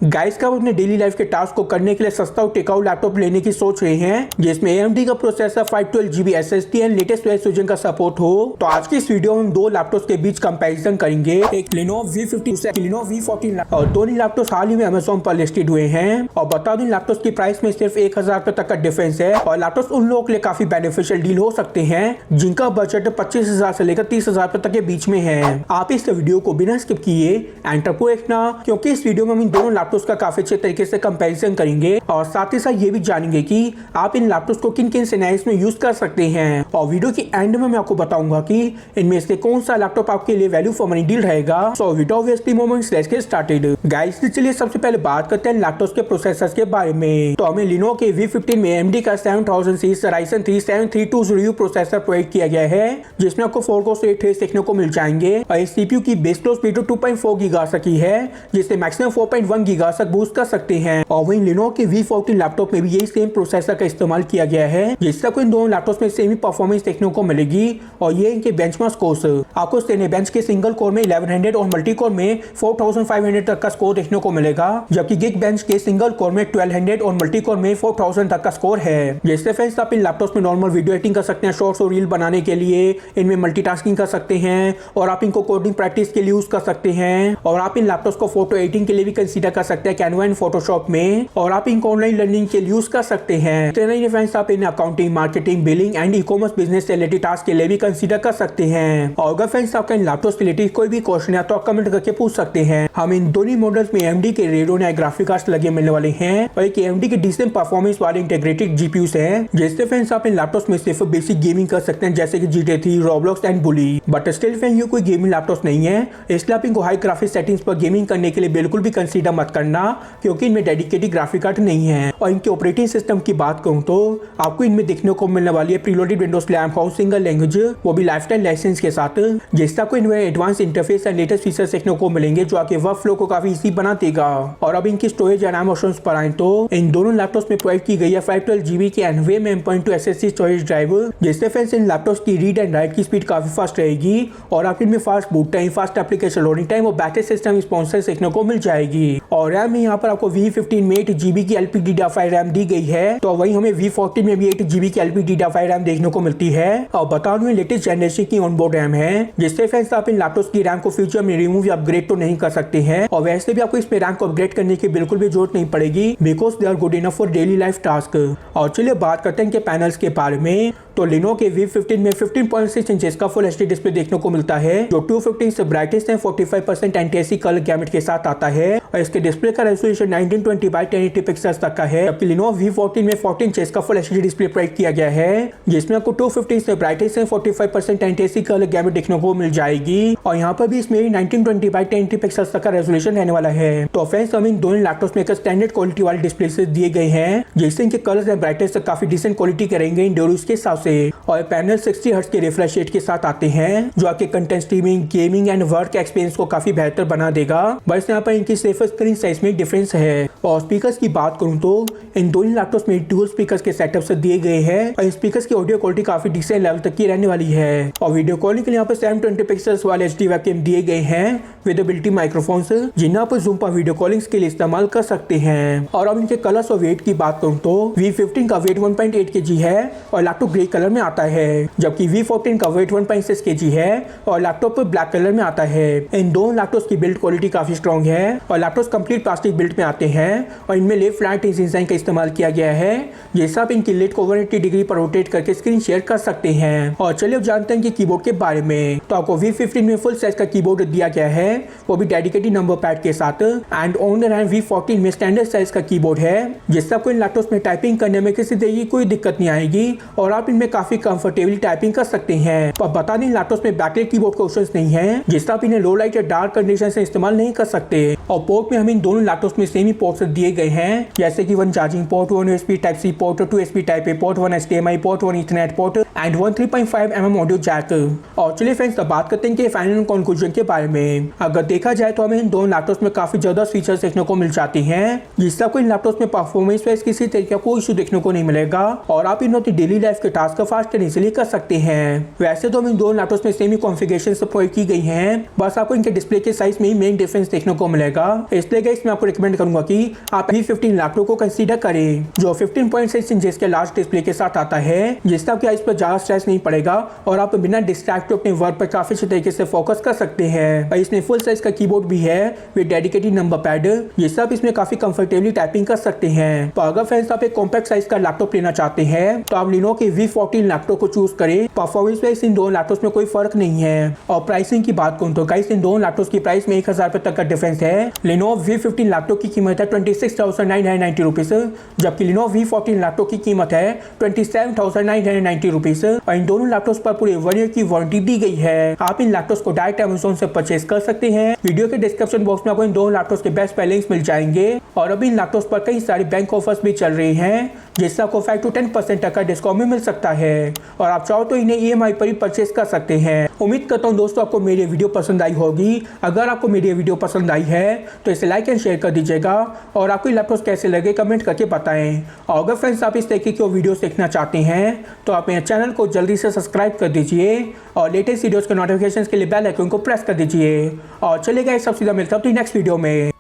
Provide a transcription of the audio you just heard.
Guys का अपने daily life के टास्क को करने के लिए सस्ता और टिकाऊ लैपटॉप लेने की सोच रहे हैं जिसमें AMD का processor 512GB SSD and latest OS version का सपोर्ट हो। तो आज की इस वीडियो में हम दो लैपटॉप्स के बीच कंपैरिजन करेंगे, एक Lenovo V50 से Lenovo V14 और दोनों लैपटॉप्स हाल ही में Amazon पर लिस्टेड हुए हैं। और बता दूं लैपटॉप्स की प्राइस में सिर्फ 1000 रुपए तक का डिफरेंस है और लैपटॉप्स उन लोगों के लिए काफी बेनिफिशियल डील हो सकते हैं जिनका बजट 25,000 से लेकर 30,000 रुपए तक के बीच में है। आप इस वीडियो को बिना स्किप किए एंड तक देखना क्योंकि इस वीडियो में हम इन दोनों लैपटॉप्स का काफी अच्छे तरीके से कंपैरिजन करेंगे और साथ ही साथ ये भी जानेंगे कि आप इन लैपटॉप्स को किन किन सिनेरियोस में यूज कर सकते हैं। और वीडियो के एंड में मैं आपको बताऊंगा कि इनमें से कौन सा लैपटॉप आपके लिए वैल्यू फॉर मनी डील रहेगा। So without wasting moments let's get started. Guys चलिए सबसे पहले बात करते हैं लैपटॉप्स के प्रोसेसर्स के बारे में। तो हमें Lenovo के V15 में AMD का 7000 series Ryzen 3 7320U processor provide किया गया है जिसमें आपको 4 कोर 8 थ्रेड्स देखने को मिल जाएंगे और इस CPU की बेस क्लॉक स्पीड 2.4 गीगाहर्ट्ज तक की है जिससे मैक्सिमम 4.1 गीगाहर्ट्ज तक बूस्ट कर सकते हैं। और वहीं Lenovo के V14 लैपटॉप में भी यही सेम प्रोसेसर का इस्तेमाल किया गया है जिससे आपको इन दोनों लैपटॉप्स में सेम ही परफॉर्मेंस देखने को मिलेगी। और ये इनके बेंचमार्क स्कोर्स आपको Cinebench के सिंगल कोर में 1100 और मल्टी कोर में 4500 तक का स्कोर देखने को मिलेगा, जबकि Geekbench के सिंगल कोर में 1200 और मल्टी कोर में 4000 तक का स्कोर है। जिससे फ्रेंड्स आप इन लैपटॉप्स में नॉर्मल वीडियो एडिटिंग कर सकते हैं, शॉर्ट्स और रील बनाने के लिए इनमें मल्टीटास्किंग कर सकते हैं और आप इनको कोडिंग प्रैक्टिस के लिए यूज कर सकते हैं। और आप इन लैपटॉप्स को फोटो एडिटिंग के लिए भी कंसीडर कर सकते हैं कैनवा एंड फोटोशॉप में, और आप इनको ऑनलाइन लर्निंग के लिए यूज कर सकते हैं। तो नहीं फ्रेंड्स आप इन्हें accounting, marketing, billing and e-commerce business से रिलेटेड टास्क के लिए भी कंसीडर कर सकते हैं। और अगर फ्रेंड्स आपका इन लैपटॉप्स रिलेटेड कोई भी क्वेश्चन है तो आप कमेंट करके पूछ सकते हैं। हम इन दोनों मॉडल्स में AMD के Radeon ग्राफिक कार्ड्स लगे मिलने वाले हैं और एक AMD के डिसेंट परफॉर्मेंस वाले इंटीग्रेटेड GPUs हैं जिससे फ्रेंड्स आप इन लैपटॉप्स में सिर्फ बेसिक गेमिंग कर सकते हैं जैसे कि GTA 3, Roblox and Bully। But still friends ये कोई गेमिंग लैपटॉप्स नहीं है, इसलिए आप इनको हाई ग्राफिक सेटिंग्स पर गेमिंग करने के लिए बिल्कुल भी कंसीडर मत करना क्योंकि इनमें डेडिकेटेड ग्राफिक कार्ड नहीं है। और इनके ऑपरेटिंग सिस्टम की बात करूं तो आपको इनमें देखने को मिलने वाली है preloaded Windows house single language, वो भी लाइफटाइम लाइसेंस के साथ, जिससे आपको इनमें advance interface and latest features देखने को मिलेंगे जो आपके वर्क फ्लो को काफी इजी बना देगा। और अब इनकी स्टोरेज एंड रैम ऑप्शंस पर आए तो इन दोनों लैपटॉप्स में प्रोवाइड की गई है 512GB की NVMe M.2 SSD storage drive, जिससे फ्रेंड्स इन लैपटॉप्स की रीड एंड राइट की स्पीड काफी फास्ट रहेगी और आप इनमें fast boot time, fast application loading time और बैटरी सिस्टम रिस्पॉन्स देखने को मिल जाएगी। और रैम में यहाँ पर आपको V15 में 8GB की LPDDR5 रैम दी गई है, तो वहीं हमें V14 में भी 8GB की LPDDR5 रैम देखने को मिलती है। और बता दूं लेटेस्ट जनरेशन की ऑनबोर्ड रैम है, जिससे फ्रेंड्स आप इन लैपटॉप्स की रैम को फ्यूचर में रिमूव या अपग्रेड तो नहीं कर सकते हैं और वैसे भी आपको इसमें रैम को अपग्रेड करने की बिल्कुल भी जरूरत नहीं पड़ेगी because they are good enough for daily life task. और चलिए बात करते हैं इनके पैनल्स के बारे में। तो Lenovo के V15 में 15.6 इंचेस का फुल HD डिस्प्ले देखने को मिलता है जो 215 से brightest and 45% anti-AC colour gamete के साथ आता है और इसके डिस्प्ले का रेजोल्यूशन 1920x1080 पिक्सेल्स तक का है, जबकि Lenovo V14 में 14 इंचेस का फुल HD डिस्प्ले प्रोवाइड किया गया है जिसमें आपको 215 से brightest and 45% anti-AC colour gamete देखने को मिल जाएगी। और यहाँ पर भी इसमें 1920x1080 पिक्सेल्स तक का रेजोल्यूशन रहने वाला है। तो फ्रेंड्स हम इन दोनों लैपटॉप्स में एक स्टैंडर्ड क्वालिटी वाले डिस्प्ले से दिए गए हैं जिससे इनके कलर्स एंड ब्राइटनेस काफी डिसेंट क्वालिटी करेंगे इन डोरूस के हिसाब से। और पैनल 60 हर्ट्ज के रिफ्रेश रेट के साथ आते हैं जो आपके content streaming, gaming and work experience को काफी बेहतर बना देगा। बस यहाँ पर इनकी सिर्फ स्क्रीन साइज में डिफरेंस है। और स्पीकर्स की बात करूँ तो इन दोनों लैपटॉप्स में डुअल स्पीकर्स के सेटअप से दिए गए हैं और स्पीकर्स की ऑडियो क्वालिटी काफी डिसेंट लेवल तक की रहने वाली है। और वीडियो कॉलिंग के लिए यहाँ पर 720 पिक्सल्स वाले HD वेबकैम दिए गए हैं विद एबिलिटी माइक्रोफोन्स जिन्हें आप जूम पर वीडियो कॉलिंग के लिए इस्तेमाल कर सकते हैं। और अब इनके कलर्स और वेट की बात करूँ तो V15 का वेट 1.8 kg है और लैपटॉप ग्रे कलर में आता है, जबकि V14 का वेट 1.6 kg है और लैपटॉप ब्लैक कलर में आता है। इन दोनों लैपटॉप्स की बिल्ड क्वालिटी काफी स्ट्रॉन्ग है और लैपटॉप्स कंप्लीट प्लास्टिक बिल्ड में आते हैं और इनमें लेफ्ट फ्लैट डिजाइन का इस्तेमाल किया गया है जैसा आप इनकी लिड को 180 डिग्री पर रोटेट करके स्क्रीन शेयर कर सकते हैं। और चलिए अब जानते हैं कि कीबोर्ड के बारे में। तो आपको V15 में फुल साइज का कीबोर्ड दिया गया है, वो भी डेडिकेटेड नंबर पैड के साथ, and on the hand V14 में स्टैंडर्ड साइज का कीबोर्ड है जिससे आपको इन लैपटॉप्स में टाइपिंग करने में किसी तरह की कोई दिक्कत नहीं आएगी और आप इनमें काफी कंफर्टेबली टाइपिंग कर सकते हैं। पर बता दें लैपटॉप्स में बैकलाइट कीबोर्ड के ऑप्शंस नहीं है जिससे आप इन्हें लो लाइट या डार्क कंडीशन से इस्तेमाल नहीं कर सकते। और पोर्ट में हम इन दोनों लैपटॉप्स में सेम ही पोर्ट्स दिए गए हैं जैसे कि 1 charging port, 1 USB Type-C port, 2 USB Type-A port, 1 HDMI port, 1 Ethernet port and 1 3.5mm audio jack. और चलिए फ्रेंड्स अब बात करते हैं कि फाइनल कंक्लूजन के बारे में। अगर देखा जाए तो हमें इन दोनों लैपटॉप्स में काफी ज्यादा फीचर्स देखने को मिल जाते हैं जिससे आपको इन लैपटॉप्स में परफॉर्मेंस वाइज किसी तरीके का कोई इशू देखने को नहीं मिलेगा और आप इन्होंने डेली लाइफ के टास्क फास्ट एंड इजीली कर सकते हैं। वैसे तो हम इन दोनों लैपटॉप्स में सेम ही कॉन्फ़िगरेशन प्रोवाइड की गई हैं, बस आपको इनके डिस्प्ले के साइज में ही मेन डिफरेंस देखने को मिलेगा। पड़ेगा। इसलिए गाइस मैं आपको रिकमेंड करूंगा कि आप V15 लैपटॉप को कंसीडर करें, जो 15.6 इंच के लार्ज डिस्प्ले के साथ आता है, जिससे आपके आइज पर ज्यादा स्ट्रेस नहीं पड़ेगा और आप बिना डिस्ट्रैक्ट अपने वर्क पर काफी अच्छे तरीके से फोकस कर सकते हैं। और इसमें फुल साइज का कीबोर्ड भी है विद डेडिकेटेड नंबर पैड, जिससे आप इसमें काफी कंफर्टेबली टाइपिंग कर सकते हैं। तो अगर फ्रेंड्स आप एक कॉम्पैक्ट साइज का लैपटॉप लेना चाहते हैं तो आप लिनोवो के V14 लैपटॉप को चूज करें। परफॉर्मेंस वाइज इन दोनों लैपटॉप में कोई फर्क नहीं है। और प्राइसिंग की बात करूं तो गाइस इन दोनों लैपटॉप की प्राइस में 1000 रुपए तक का डिफरेंस है। लिनोवो V15 लैपटॉप की कीमत है 26,990 रुपीज, जबकि लिनोवो V14 लैपटॉप की कीमत है 27,990 रुपीज। और इन दोनों लैपटॉप्स पर पूरे 1 ईयर की वारंटी दी गई है। आप इन लैपटॉप्स को डायरेक्ट अमेज़न से परचेज कर सकते हैं। वीडियो के डिस्क्रिप्शन बॉक्स में आपको इन दोनों लैपटॉप्स के बेस्ट पहले लिंक्स मिल जाएंगे। और अभी इन लैपटॉप्स पर कई सारे बैंक ऑफर्स भी चल रहे हैं, जिससे आपको 5 to 10% तक का डिस्काउंट भी मिल सकता है। और आप चाहो तो इन्हें EMI पर ही परचेज कर सकते हैं। उम्मीद करता हूँ दोस्तों आपको मेरी वीडियो पसंद आई होगी। अगर आपको मेरी वीडियो पसंद आई है तो इसे लाइक एंड शेयर कर दीजिएगा और आपको लैपटॉप कैसे लगे कमेंट करके बताएं। और अगर फ्रेंड्स आप इस तरीके की वीडियो देखना चाहते हैं तो आप मेरे चैनल को जल्दी से सब्सक्राइब कर दीजिए और लेटेस्ट वीडियोस के नोटिफिकेशंस के लिए बेल आइकन को प्रेस कर दीजिए। और चलिए गाइस, सब सीधा मिलता है अपनी नेक्स्ट वीडियो में।